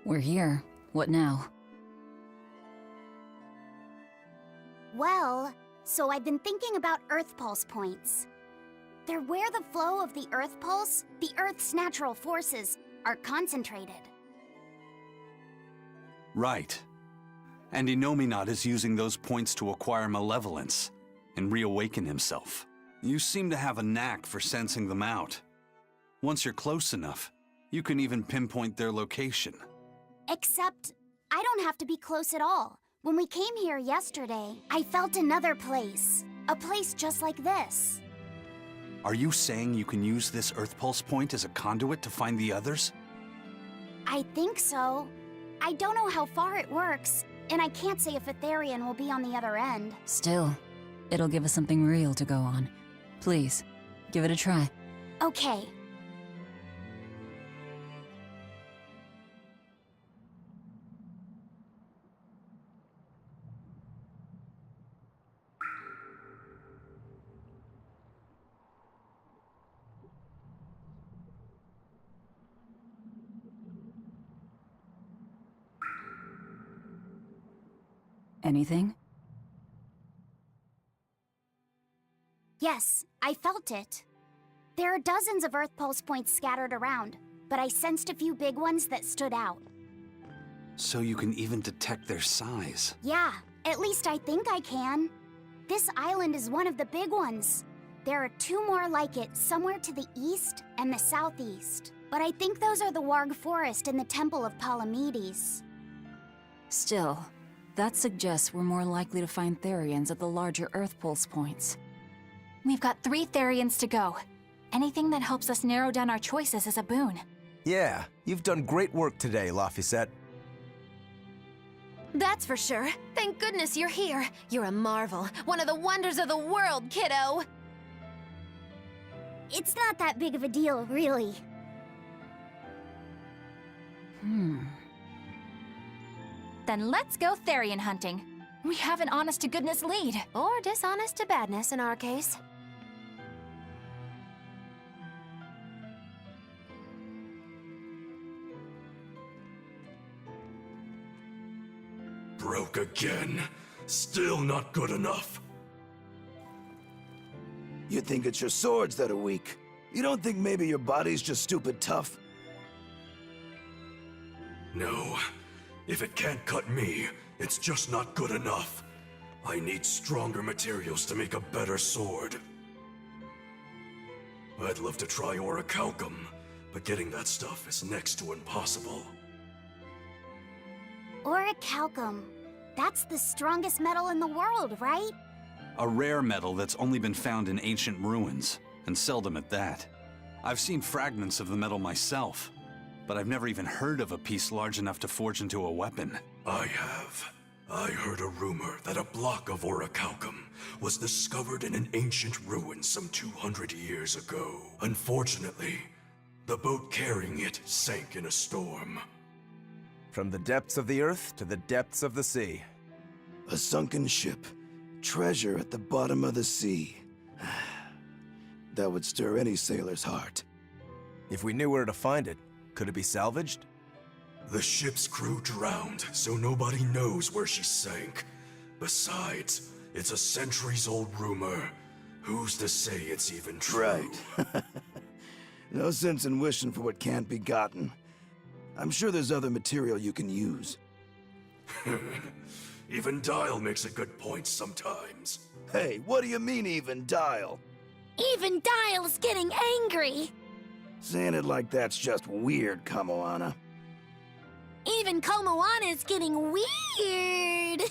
We're here. What now? Well, so I've been thinking about Earth Pulse points. They're where the flow of the Earth Pulse, the Earth's natural forces, are concentrated. Right. And Innominat is using those points to acquire malevolence and reawaken himself. You seem to have a knack for sensing them out. Once you're close enough, you can even pinpoint their location. Except, I don't have to be close at all. When we came here yesterday, I felt another place. A place just like this. Are you saying you can use this Earth Pulse point as a conduit to find the others? I think so. I don't know how far it works, and I can't say if Etherian will be on the other end. Still, it'll give us something real to go on. Please, give it a try. Okay. Anything? Yes, I felt it. There are dozens of Earth Pulse points scattered around, but I sensed a few big ones that stood out. So you can even detect their size. Yeah, at least I think I can. This island is one of the big ones. There are two more like it somewhere to the east and the southeast. But I think those are the Warg Forest and the Temple of Palamedes. Still, that suggests we're more likely to find Therians at the larger Earth Pulse points. We've got 3 Therians to go. Anything that helps us narrow down our choices is a boon. Yeah, you've done great work today, Laphicet. That's for sure. Thank goodness you're here. You're a marvel. One of the wonders of the world, kiddo! It's not that big of a deal, really. Then let's go Therian hunting. We have an honest-to-goodness lead. Or dishonest-to-badness in our case. Broke again. Still not good enough. You think it's your swords that are weak. You don't think maybe your body's just stupid tough? No. If it can't cut me, it's just not good enough. I need stronger materials to make a better sword. I'd love to try orichalcum, but getting that stuff is next to impossible. Orichalcum. That's the strongest metal in the world, right? A rare metal that's only been found in ancient ruins, and seldom at that. I've seen fragments of the metal myself, but I've never even heard of a piece large enough to forge into a weapon. I have. I heard a rumor that a block of orichalcum was discovered in an ancient ruin some 200 years ago. Unfortunately, the boat carrying it sank in a storm. From the depths of the earth to the depths of the sea. A sunken ship. Treasure at the bottom of the sea. That would stir any sailor's heart. If we knew where to find it, could it be salvaged? The ship's crew drowned, so nobody knows where she sank. Besides, it's a centuries-old rumor. Who's to say it's even true? Right. No sense in wishing for what can't be gotten. I'm sure there's other material you can use. Even Dial makes a good point sometimes. Hey, what do you mean, even Dial? Even Dial's getting angry! Saying it like that's just weird, Kamoana. Even Komoana's getting weird!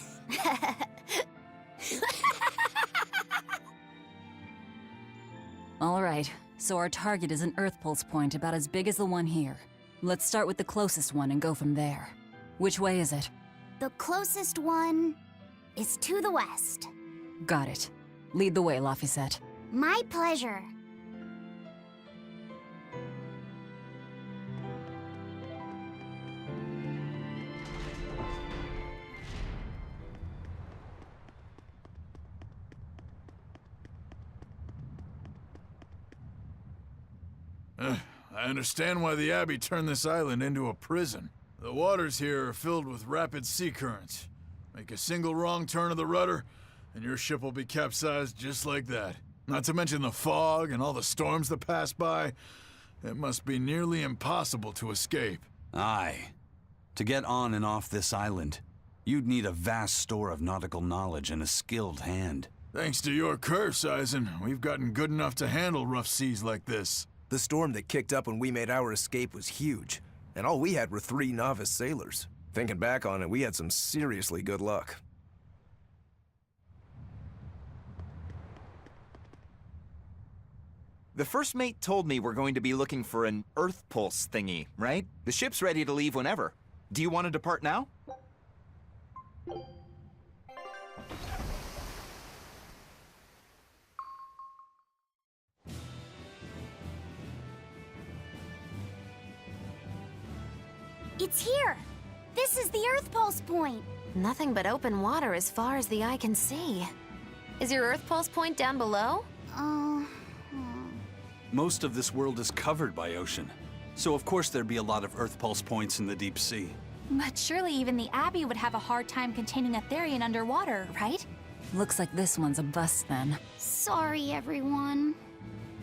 Alright, so our target is an Earth Pulse point about as big as the one here. Let's start with the closest one and go from there. Which way is it? The closest one is to the west. Got it. Lead the way, Laphicet. My pleasure. I understand why the Abbey turned this island into a prison. The waters here are filled with rapid sea currents. Make a single wrong turn of the rudder, and your ship will be capsized just like that. Not to mention the fog and all the storms that pass by. It must be nearly impossible to escape. Aye. To get on and off this island, you'd need a vast store of nautical knowledge and a skilled hand. Thanks to your curse, Eisen, we've gotten good enough to handle rough seas like this. The storm that kicked up when we made our escape was huge, and all we had were 3 novice sailors. Thinking back on it, we had some seriously good luck. The first mate told me we're going to be looking for an Earth Pulse thingy, right? The ship's ready to leave whenever. Do you want to depart now? It's here! This is the Earth Pulse point! Nothing but open water as far as the eye can see. Is your Earth Pulse point down below? Most of this world is covered by ocean, so of course there'd be a lot of Earth Pulse points in the deep sea. But surely even the Abbey would have a hard time containing a Therian underwater, right? Looks like this one's a bust then. Sorry, everyone.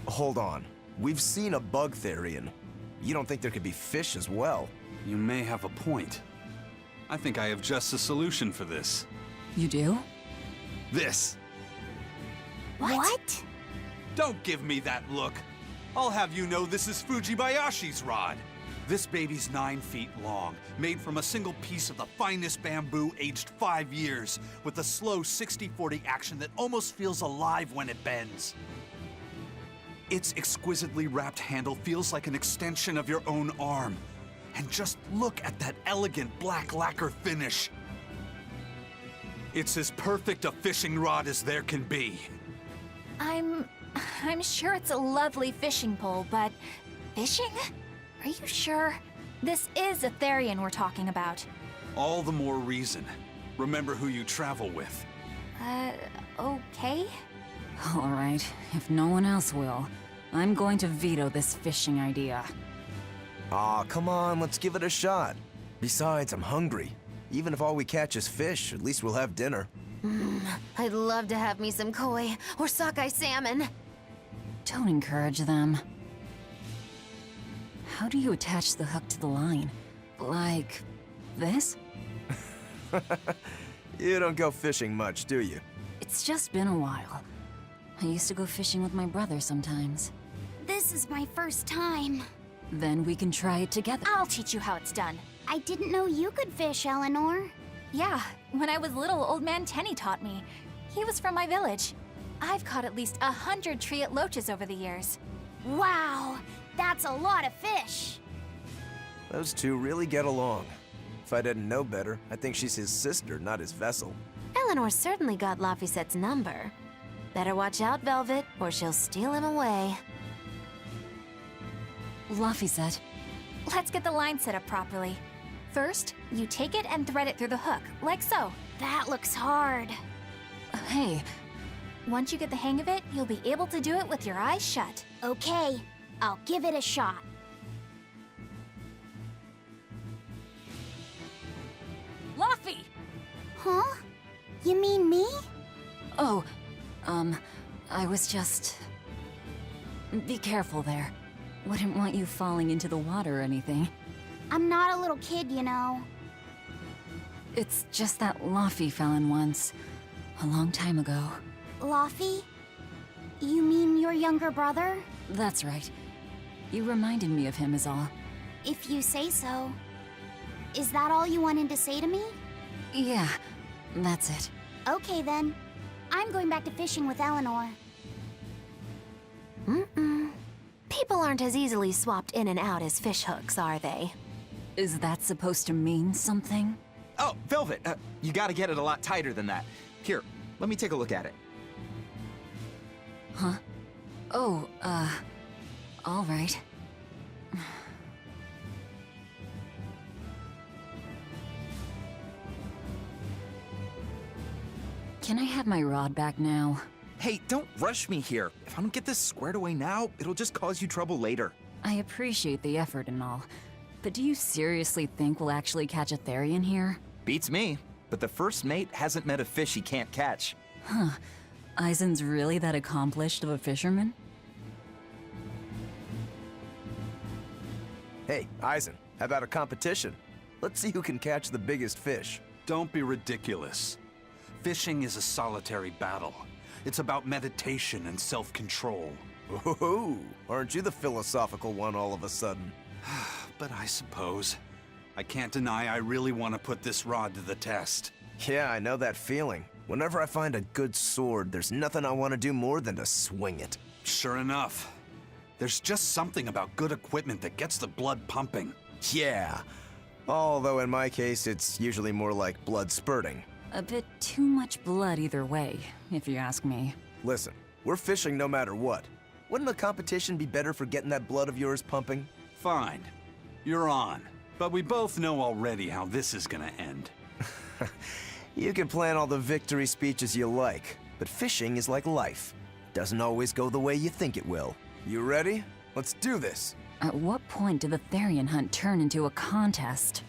Hold on. We've seen a bug Therian. You don't think there could be fish as well? You may have a point. I think I have just a solution for this. You do? This. What? Don't give me that look. I'll have you know this is Fujibayashi's rod. This baby's 9 feet long, made from a single piece of the finest bamboo aged 5 years, with a slow 60-40 action that almost feels alive when it bends. Its exquisitely wrapped handle feels like an extension of your own arm. And just look at that elegant black lacquer finish. It's as perfect a fishing rod as there can be. I'm sure it's a lovely fishing pole, but fishing? Are you sure? This is a Therian we're talking about. All the more reason. Remember who you travel with. Okay? All right, if no one else will, I'm going to veto this fishing idea. Aw, come on, let's give it a shot. Besides, I'm hungry. Even if all we catch is fish, at least we'll have dinner. I'd love to have me some koi or sockeye salmon. Don't encourage them. How do you attach the hook to the line? Like this? You don't go fishing much, do you? It's just been a while. I used to go fishing with my brother sometimes. This is my first time. Then we can try it together. I'll teach you how it's done. I didn't know you could fish, Eleanor. Yeah, when I was little, Old Man Tenny taught me. He was from my village. I've caught at least 100 treat loaches over the years. Wow, that's a lot of fish. Those two really get along. If I didn't know better, I think she's his sister, not his vessel. Eleanor certainly got Lafisette's number. Better watch out, Velvet, or she'll steal him away. Lafayette. Let's get the line set up properly. First, you take it and thread it through the hook, like so. That looks hard. Hey, Once you get the hang of it, you'll be able to do it with your eyes shut. Okay, I'll give it a shot. Laffy! Huh? You mean me? Oh, I was just... Be careful there. Wouldn't want you falling into the water or anything. I'm not a little kid, you know. It's just that Laffy fell in once. A long time ago. Laffy? You mean your younger brother? That's right. You reminded me of him is all. If you say so. Is that all you wanted to say to me? Yeah, that's it. Okay then. I'm going back to fishing with Eleanor. People aren't as easily swapped in and out as fish hooks, are they? Is that supposed to mean something? Oh, Velvet, you gotta get it a lot tighter than that. Here, let me take a look at it. Huh? Oh, all right. Can I have my rod back now? Hey, don't rush me here. If I don't get this squared away now, it'll just cause you trouble later. I appreciate the effort and all, But do you seriously think we'll actually catch a Therian here? Beats me, but the first mate hasn't met a fish he can't catch. Huh. Eisen's really that accomplished of a fisherman? Hey, Eisen, how about a competition? Let's see who can catch the biggest fish. Don't be ridiculous. Fishing is a solitary battle. It's about meditation and self-control. Ooh, aren't you the philosophical one all of a sudden? But I suppose. I can't deny I really want to put this rod to the test. Yeah, I know that feeling. Whenever I find a good sword, there's nothing I want to do more than to swing it. Sure enough. There's just something about good equipment that gets the blood pumping. Yeah. Although in my case, it's usually more like blood spurting. A bit too much blood either way, if you ask me. Listen, we're fishing no matter what. Wouldn't a competition be better for getting that blood of yours pumping? Fine. You're on. But we both know already how this is gonna end. You can plan all the victory speeches you like, but fishing is like life. Doesn't always go the way you think it will. You ready? Let's do this! At what point did the Therian hunt turn into a contest?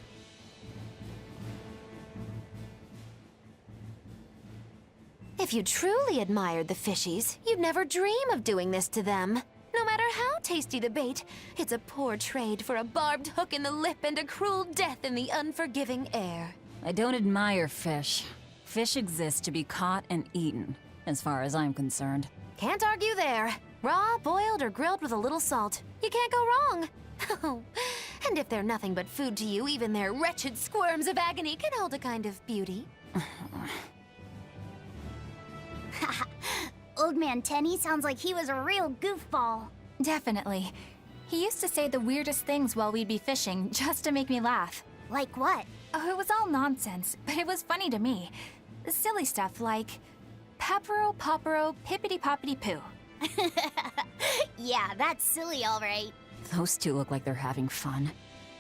If you truly admired the fishies, you'd never dream of doing this to them. No matter how tasty the bait, it's a poor trade for a barbed hook in the lip and a cruel death in the unforgiving air. I don't admire fish. Fish exist to be caught and eaten, as far as I'm concerned. Can't argue there. Raw, boiled, or grilled with a little salt. You can't go wrong. Oh, and if they're nothing but food to you, even their wretched squirms of agony can hold a kind of beauty. Old Man Tenny sounds like he was a real goofball. Definitely. He used to say the weirdest things while we'd be fishing, just to make me laugh. Like what? Oh, it was all nonsense, but it was funny to me. Silly stuff like, Papero, Popero, Pippity-Poppity-Poo. Yeah, that's silly, all right. Those two look like they're having fun.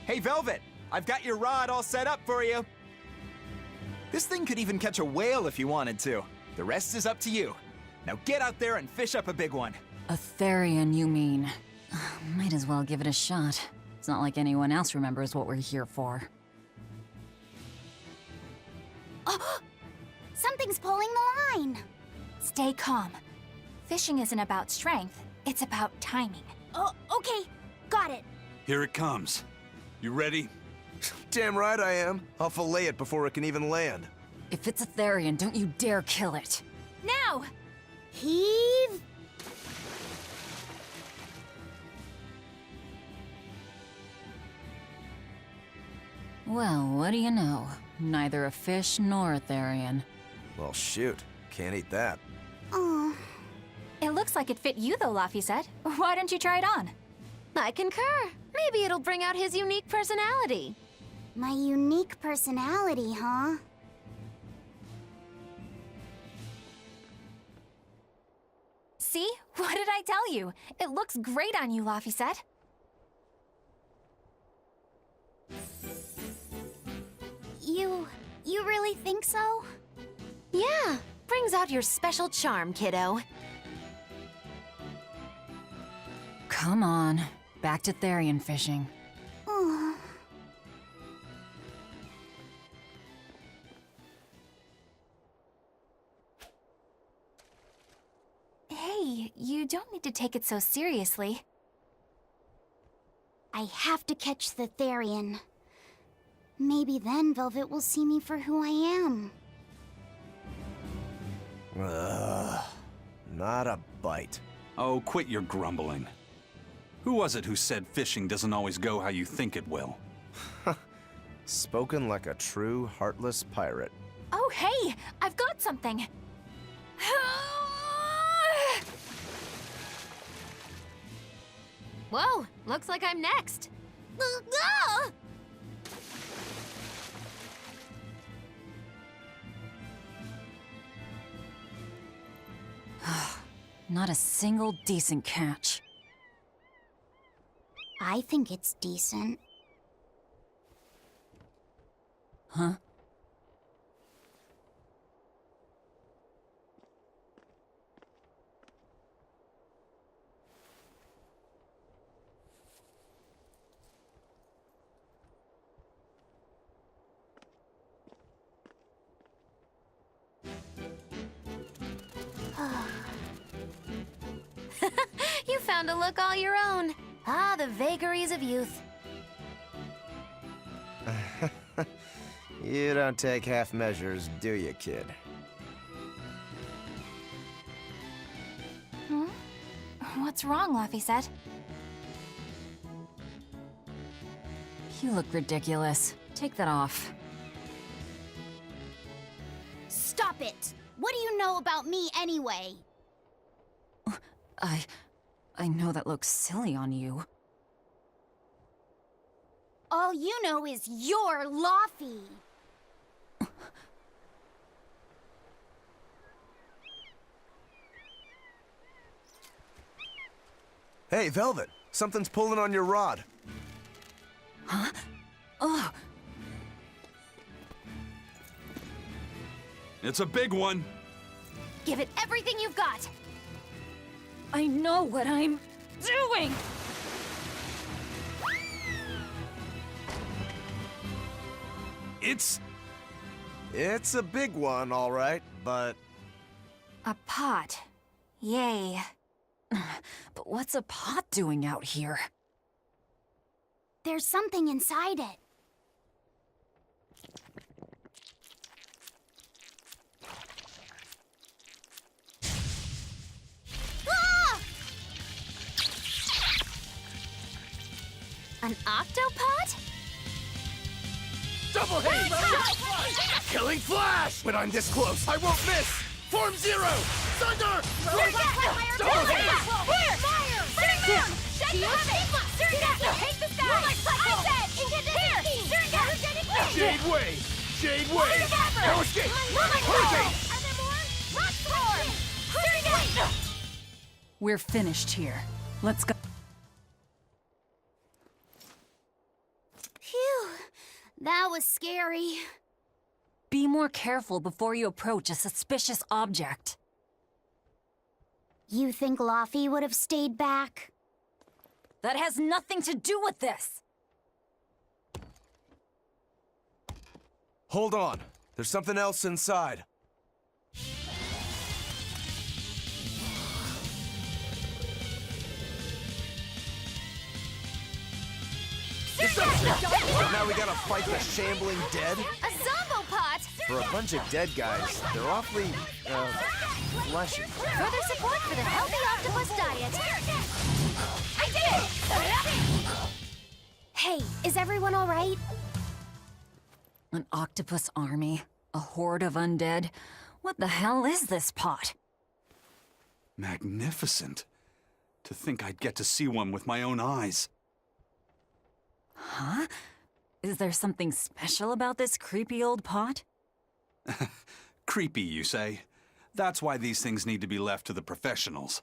Hey, Velvet! I've got your rod all set up for you. This thing could even catch a whale if you wanted to. The rest is up to you. Now get out there and fish up a big one. A Therian, you mean? Might as well give it a shot. It's not like anyone else remembers what we're here for. Oh, something's pulling the line. Stay calm. Fishing isn't about strength, it's about timing. Oh, okay. Got it. Here it comes. You ready? Damn right I am. I'll fillet it before it can even land. If it's a Therian, don't you dare kill it. Now! Heave. Well, what do you know? Neither a fish nor a Therian. Well, shoot. Can't eat that. Oh, It looks like it fit you though, Laphicet. Why don't you try it on? I concur. Maybe it'll bring out his unique personality. my unique personality, huh? See? What did I tell you? It looks great on you, Laphicet. You really think so? Yeah, brings out your special charm, kiddo. Come on. Back to Therian fishing. Oh. Hey, you don't need to take it so seriously. I have to catch the Therian. Maybe then Velvet will see me for who I am. Not a bite. Oh, quit your grumbling. Who was it who said fishing doesn't always go how you think it will? Spoken like a true, heartless pirate. Oh, hey! I've got something! Whoa, looks like I'm next. Not a single decent catch. I think it's decent. Huh? found a look all your own. Ah, the vagaries of youth. You don't take half measures, do you, kid? What's wrong, Laphicet? You look ridiculous. Take that off. Stop it! What do you know about me anyway? I know that looks silly on you. All you know is you're Laffy. Hey, Velvet, something's pulling on your rod. Huh? Oh, It's a big one. Give it everything you've got. I know what I'm doing! It's a big one, all right, but... A pot. Yay. But what's a pot doing out here? There's something inside it. Ah! An octopot? Double hit! Killing flash! When I'm this close, I won't miss! Form zero! Thunder! Double hit! Fire! Bring it down! Take this guy! I said! Jade Way! Jade Way! No escape! Hurricane! Are there more? Rock Storm! We're finished here. Let's go. Phew. That was scary. Be more careful before you approach a suspicious object. You think Laffy would have stayed back? That has nothing to do with this! Hold on. There's something else inside. But now we gotta fight the shambling dead? A zombopot! For a bunch of dead guys, they're awfully, fleshy. Further support for the healthy octopus diet. I did it! Hey, is everyone all right? An octopus army? A horde of undead? What the hell is this pot? Magnificent. To think I'd get to see one with my own eyes. Huh? Is there something special about this creepy old pot? Creepy, you say? That's why these things need to be left to the professionals.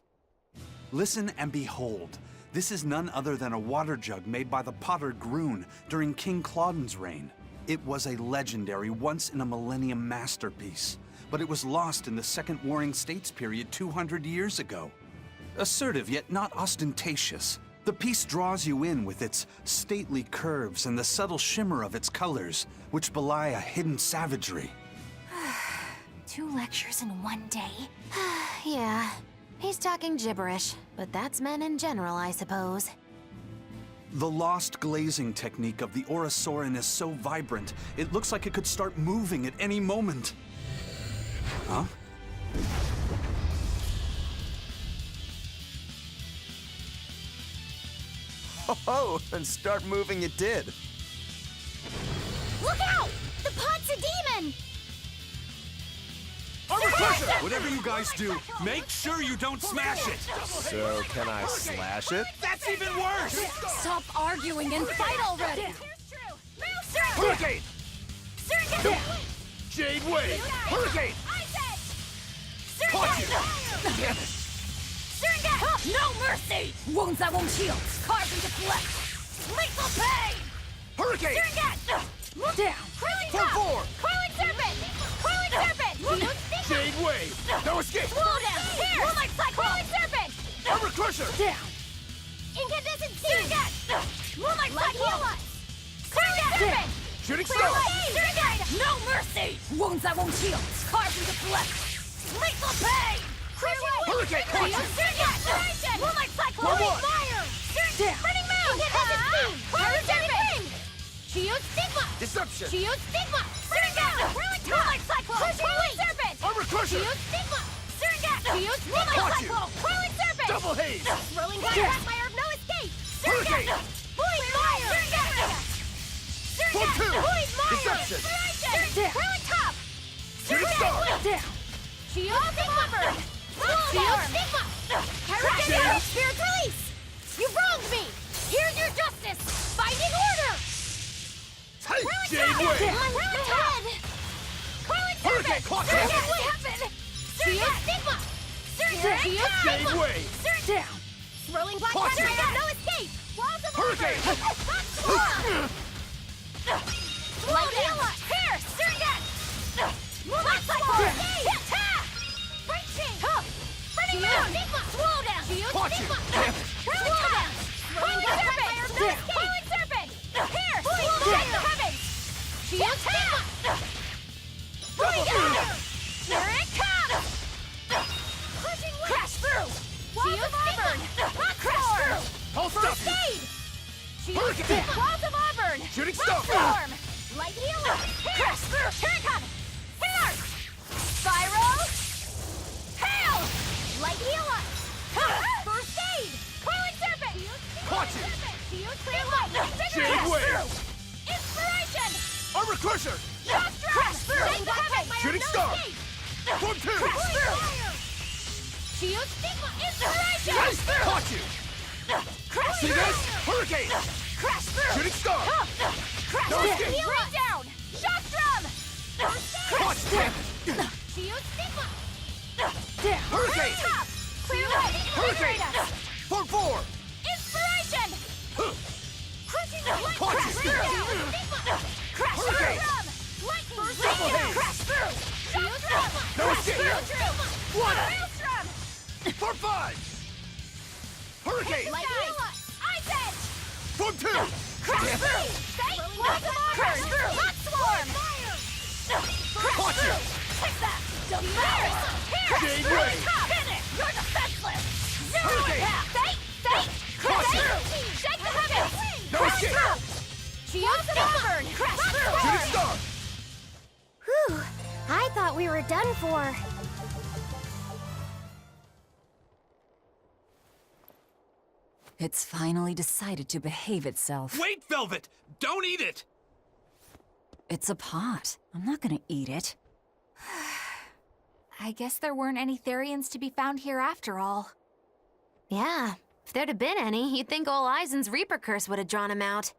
Listen and behold. This is none other than a water jug made by the potter Groon during King Clauden's reign. It was a legendary, once-in-a-millennium masterpiece, but it was lost in the Second Warring States period 200 years ago. Assertive, yet not ostentatious, the piece draws you in with its stately curves and the subtle shimmer of its colors, which belie a hidden savagery. 2 lectures in one day? Yeah, he's talking gibberish, but that's men in general, I suppose. The lost glazing technique of the Orosaurin is so vibrant, it looks like it could start moving at any moment. Huh? Oh, and start moving it did. Look out! The pot's a demon! Whatever you guys do, make sure you don't smash it! So, can I slash it? That's even worse! Stop arguing and fight already! Hurricane! Jade Way! Hurricane! Caught you! No mercy! Wounds that won't heal, carved into flesh! Lethal pain! Hurricane! Down! For 4! Coiling serpent! Coiling serpent! Jade Way! No escape! Slow down! Here! More like cycle! Coiling serpent! Armor Crusher! Down! Incandescent seed! More like cycle! Coiling serpent! Shooting Clear Star! light! No mercy! Wounds that won't heal, carved into flesh! Lethal pain! Clear light! Hurricane! Caught you! More like cycle! Cyclone! Fire! Burning Mound! Energetic Ring! Geostigma! Deception! Geostigma! Surgat! Ruin Twilight Cyclone! Crushing Serpent! Armor Crusher! Geostigma! Surgat! Geostigma! Caught you. Cyclone! Twilight Serpent! Double Haze! Rolling Blackfire of No Escape! Surgat! Void Fire! Surgat! Form two. Deception! Ruin Top! Shooting Star! Geostigma Bird! Geostigma! Hurricane! Spirit Release! You wronged me! Here's your justice! Binding Order! Jade Way! Ruin Top! Coiling Hurricane Serpent! Clock! Surgat! What happened? Geostigma! Surgat! Jade Way! Down! Rolling Black Caught you. Thunder! No escape! Walls of Hurricane! Light Healer! Here! Surgat! Black Cyclone! Attack! Breaching! Burning Moon! Slow down! Caught you. Damn it. Slow down! Coiling Serpent! Coiling Serpent! Here! Slow down! Heavens! Geostigma! Double Beam! Here it comes! Crushing Wind! Crash through! Walls of Auburn! Crash through! I'll stop First you! aid! Hurricane! Walls of Auburn! Shooting Star! Storm! Light Healer! Crash through! Here it comes! Here! Spiral! Hail! Light Healer! First aid! Coiling Serpent! Caught you. Clear light! Jade Way! Inspiration! Armor Crusher! Crash through! Shooting Star! Form two! Geostigma! Inspiration! Caught you! Crash See this? Hurricane! Crash through! Shooting Star! Crash No through! escape. Bring down! Shock drum! Caught you! Damn it. Geostigma! Hurricane! Top! Clear light! Hurricane! Liberate us! Form four! Inspiration! Crushing light! Caught Crash you. through! Geostigma! Crash Hurricane! through! Lightning! Double haze. Crash through! Shock drum! No Crash escape. through! One. Maelstrom! Form five! Hurricane! Light Healer! Ice Edge! Form two! Crash Damn it. through! Fate! Walls of Auburn! Crash through! Hot Swarm! Caught you. Take that! Fire! Here! Jade Through Way. the top! Hit it! You're defenseless! Zero Hurricane. impact! Fate! Fate! Caught Fate! you. Shake the heavens! No escape. Walls of Auburn! Crash through! Shooting Star! Whew! I thought we were done for. It's finally decided to behave itself. Wait, Velvet! Don't eat it! It's a pot. I'm not gonna eat it. I guess there weren't any Therians to be found here after all. Yeah, if there'd have been any, you'd think ol' Eisen's Reaper curse would have drawn him out.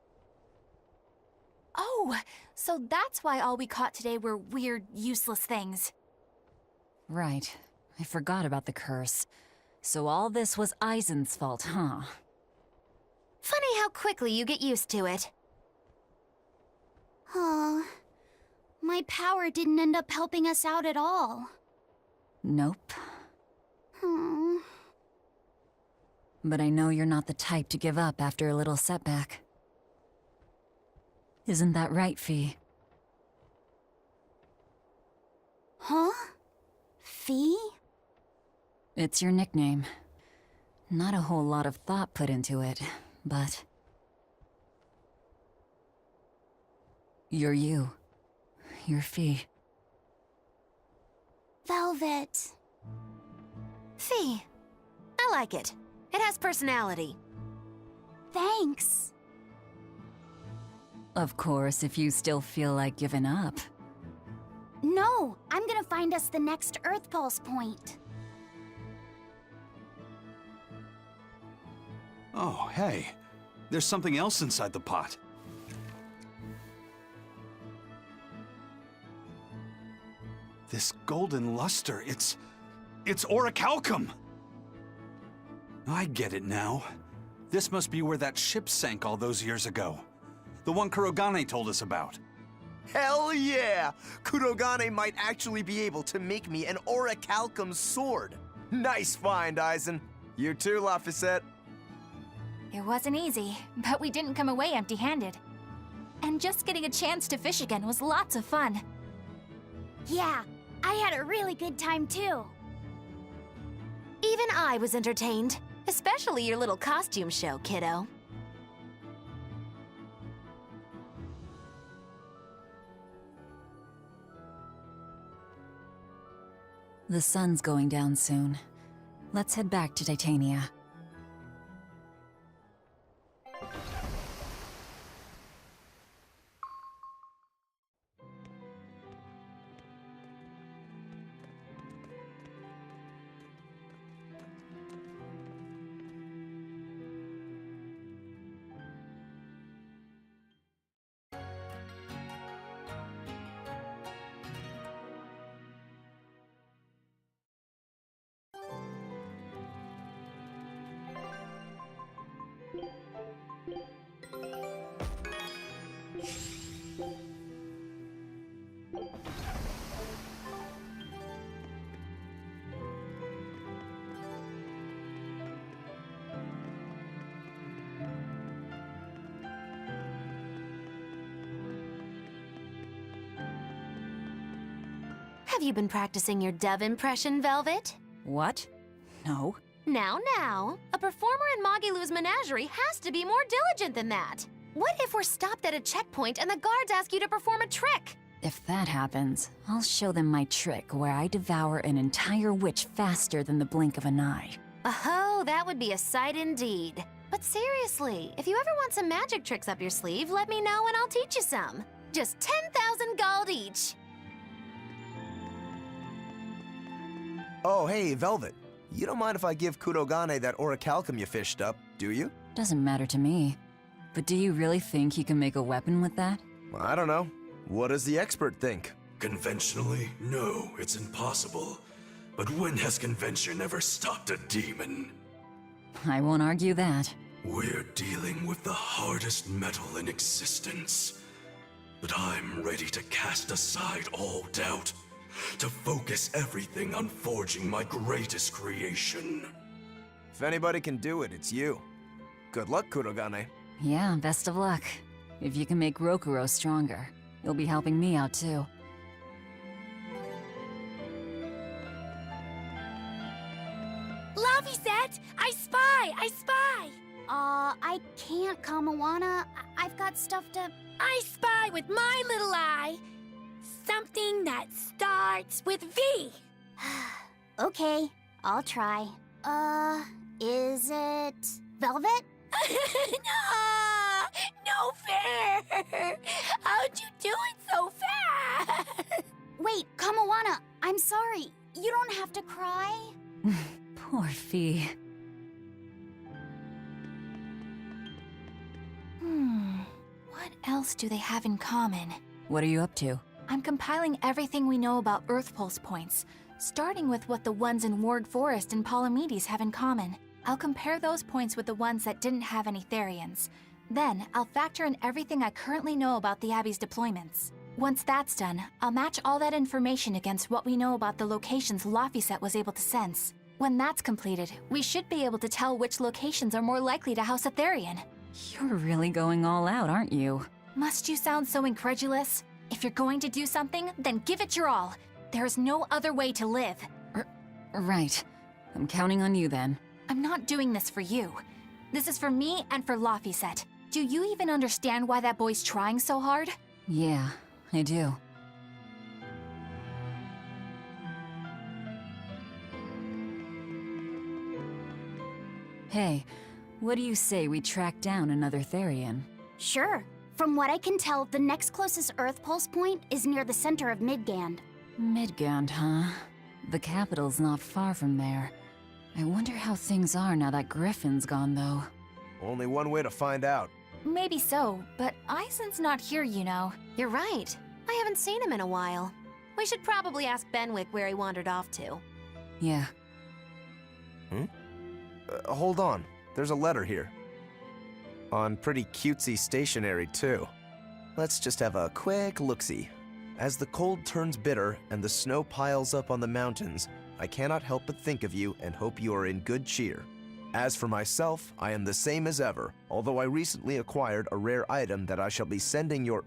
Oh, so that's why all we caught today were weird, useless things. Right. I forgot about the curse. So all this was Eisen's fault, huh? Funny how quickly you get used to it. Oh, my power didn't end up helping us out at all. Nope. Hmm. But I know you're not the type to give up after a little setback. Isn't that right, Fee? Huh? Fee? It's your nickname. Not a whole lot of thought put into it, but... You're you. You're Fee. Velvet. Fee. I like it. It has personality. Thanks. Of course, if you still feel like giving up. No, I'm gonna find us the next Earth Pulse point. Oh, hey. There's something else inside the pot. This golden luster, it's orichalcum! I get it now. This must be where that ship sank all those years ago. The one Kurogane told us about. Hell yeah! Kurogane might actually be able to make me an orichalcum sword. Nice find, Eisen. You too, Laphicette. It wasn't easy, but we didn't come away empty-handed. And just getting a chance to fish again was lots of fun. Yeah, I had a really good time too. Even I was entertained. Especially your little costume show, kiddo. The sun's going down soon. Let's head back to Titania. Have you been practicing your dove impression, Velvet? What? No. Now, a performer in Magilou's menagerie has to be more diligent than that. What if we're stopped at a checkpoint and the guards ask you to perform a trick? If that happens, I'll show them my trick where I devour an entire witch faster than the blink of an eye. Oh, that would be a sight indeed. But seriously, if you ever want some magic tricks up your sleeve, let me know and I'll teach you some. Just 10,000 gold each. Oh, hey, Velvet. You don't mind if I give Kurogane that orichalcum you fished up, do you? Doesn't matter to me. But do you really think you can make a weapon with that? I don't know. What does the expert think? Conventionally, no, it's impossible. But when has convention ever stopped a demon? I won't argue that. We're dealing with the hardest metal in existence. But I'm ready to cast aside all doubt, to focus everything on forging my greatest creation. If anybody can do it, it's you. Good luck, Kurogane. Yeah, best of luck. If you can make Rokuro stronger, you'll be helping me out too. Laviset! I spy! I spy! I can't, Kamawana. I've got stuff to... I spy with my little eye. Something that starts with V. Okay, I'll try. Is it... Velvet? No fair. How'd you do it so fast? Wait, Kamawana, I'm sorry. You don't have to cry. Poor Fee. What else do they have in common? What are you up to? I'm compiling everything we know about Earth Pulse points, starting with what the ones in Ward Forest and Palamedes have in common. I'll compare those points with the ones that didn't have any Therians. Then, I'll factor in everything I currently know about the Abbey's deployments. Once that's done, I'll match all that information against what we know about the locations Laphicet was able to sense. When that's completed, we should be able to tell which locations are more likely to house a Therian. You're really going all out, aren't you? Must you sound so incredulous? If you're going to do something, then give it your all. There is no other way to live. Right. I'm counting on you then. I'm not doing this for you. This is for me and for Laphicet. Do you even understand why that boy's trying so hard? Yeah, I do. Hey, what do you say we track down another Therian? Sure. From what I can tell, the next closest Earth Pulse point is near the center of Midgand. Midgand, huh? The capital's not far from there. I wonder how things are now that Griffin's gone, though. Only one way to find out. Maybe so, but Eisen's not here, you know. You're right. I haven't seen him in a while. We should probably ask Benwick where he wandered off to. Yeah. Hold on. There's a letter here. On pretty cutesy stationery, too. Let's just have a quick look-see. As the cold turns bitter and the snow piles up on the mountains, I cannot help but think of you and hope you are in good cheer. As for myself, I am the same as ever, although I recently acquired a rare item that I shall be sending your...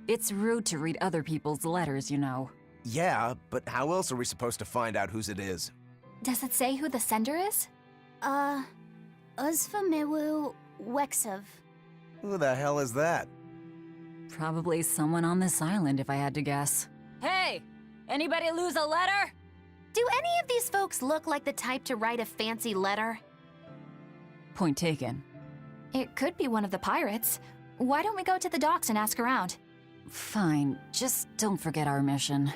It's rude to read other people's letters, you know. Yeah, but how else are we supposed to find out whose it is? Does it say who the sender is? Uzfamiwu Wexov. Who the hell is that? Probably someone on this island, if I had to guess. Hey! Anybody lose a letter? Do any of these folks look like the type to write a fancy letter? Point taken. It could be one of the pirates. Why don't we go to the docks and ask around? Fine, just don't forget our mission.